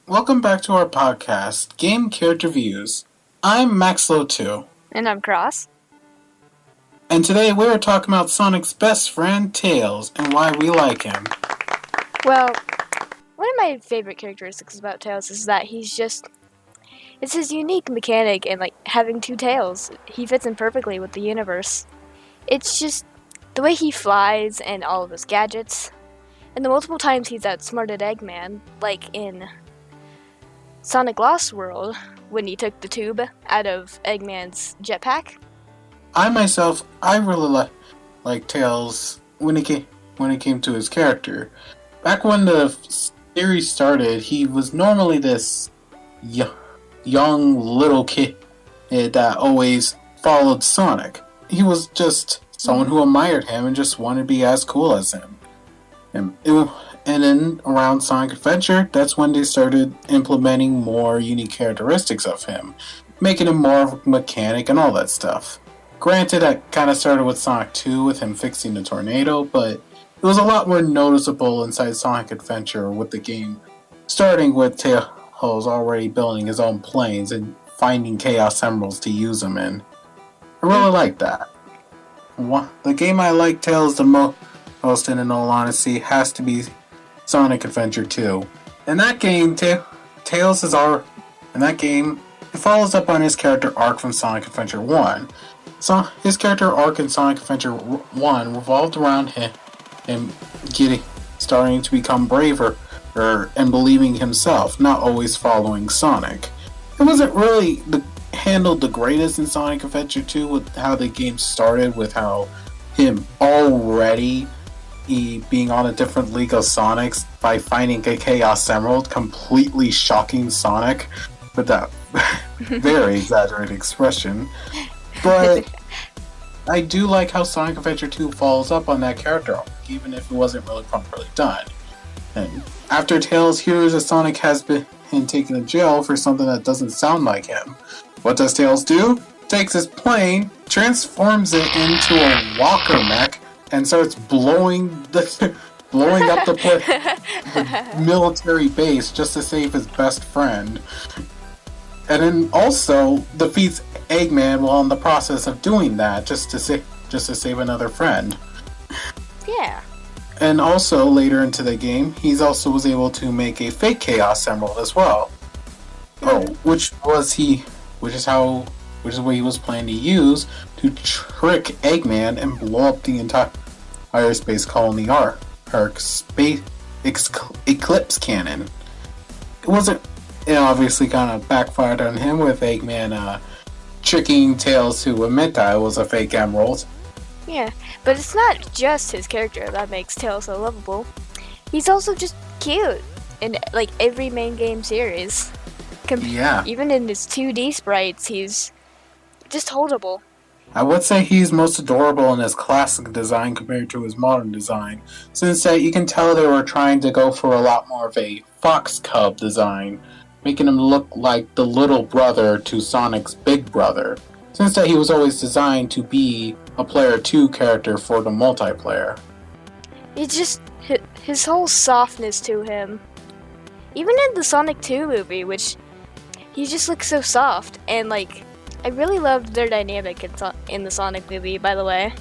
Welcome back to our podcast, Game Character Views. I'm Maxlow2. And I'm Cross. And today we're talking about Sonic's best friend, Tails, and why we like him. Well, one of my favorite characteristics about Tails is that it's his unique mechanic and having two tails. He fits in perfectly with the universe. It's just the way he flies and all of his gadgets. And the multiple times he's outsmarted Eggman, like in Sonic Lost World, when he took the tube out of Eggman's jetpack. I really like Tails when it came to his character. Back when the series started, he was normally this young little kid that always followed Sonic. He was just someone who admired him and just wanted to be as cool as him. And then around Sonic Adventure, that's when they started implementing more unique characteristics of him, making him more of a mechanic and all that stuff. Granted, that kind of started with Sonic 2 with him fixing the tornado, but it was a lot more noticeable inside Sonic Adventure with the game, starting with Tails already building his own planes and finding Chaos Emeralds to use them in. I really like that. The game I like Tails the most, in all honesty, has to be Sonic Adventure 2. In that game, Tails is it follows up on his character arc from Sonic Adventure 1. So his character arc in Sonic Adventure 1 revolved around him starting to become braver and believing himself, not always following Sonic. It wasn't really handled the greatest in Sonic Adventure 2 with how the game started, with how him already being on a different league of Sonics by finding a Chaos Emerald, completely shocking Sonic with that very exaggerated expression. But I do like how Sonic Adventure 2 follows up on that character arc, even if it wasn't really properly done. And after Tails hears that Sonic has been taken to jail for something that doesn't sound like him, what does Tails do? Takes his plane, transforms it into a walker mech, and starts blowing up the military base just to save his best friend. And then also defeats Eggman while in the process of doing that, just to save another friend. Yeah. And also later into the game, he's also was able to make a fake Chaos Emerald as well. Which is what he was planning to use to trick Eggman and blow up the entire space colony arc space Eclipse Cannon. It obviously kind of backfired on him with Eggman tricking Tails to admit that it was a fake emerald. Yeah, but it's not just his character that makes Tails so lovable. He's also just cute in every main game series. Yeah. Even in his 2D sprites, he's just holdable. I would say he's most adorable in his classic design compared to his modern design, since that you can tell they were trying to go for a lot more of a fox cub design, making him look like the little brother to Sonic's big brother, since that he was always designed to be a player 2 character for the multiplayer. It's just his whole softness to him. Even in the Sonic 2 movie, which he just looks so soft, and I really loved their dynamic in the Sonic movie, by the way.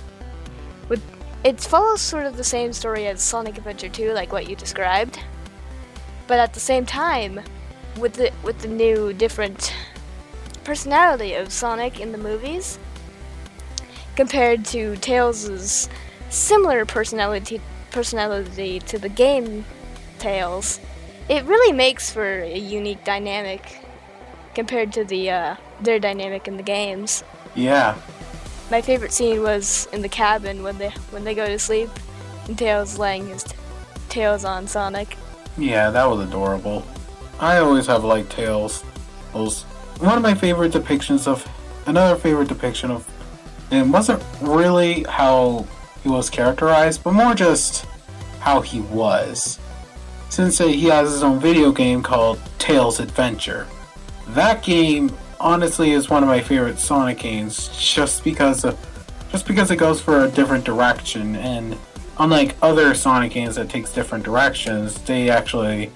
It follows sort of the same story as Sonic Adventure 2, like what you described. But at the same time, with the new, different personality of Sonic in the movies, compared to Tails' similar personality to the game Tails, it really makes for a unique dynamic compared to their dynamic in the games. Yeah. My favorite scene was in the cabin when they go to sleep and Tails laying his tails on Sonic. Yeah, that was adorable. I always have liked Tails. One of my favorite depictions of him wasn't really how he was characterized, but more just how he was. Since he has his own video game called Tails Adventure. That game honestly is one of my favorite Sonic games, just because it goes for a different direction, and unlike other Sonic games that takes different directions, they actually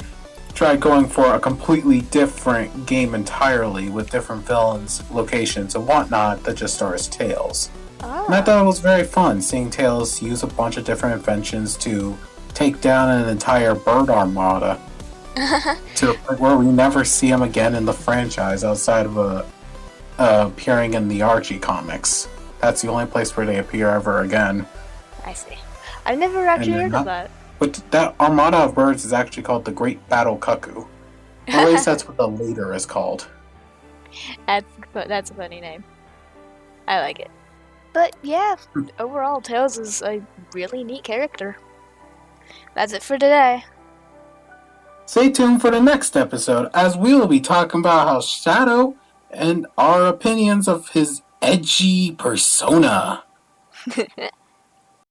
tried going for a completely different game entirely with different villains, locations, and whatnot that just stars Tails. And I thought it was very fun seeing Tails use a bunch of different inventions to take down an entire bird armada to the point where we never see him again in the franchise outside of appearing in the Archie comics. That's the only place where they appear ever again. I see. I've never actually heard of that. But that armada of birds is actually called the Great Battle Cuckoo. Or at least that's what the leader is called. That's a funny name. I like it. But yeah, overall, Tails is a really neat character. That's it for today. Stay tuned for the next episode, as we will be talking about how Shadow and our opinions of his edgy persona.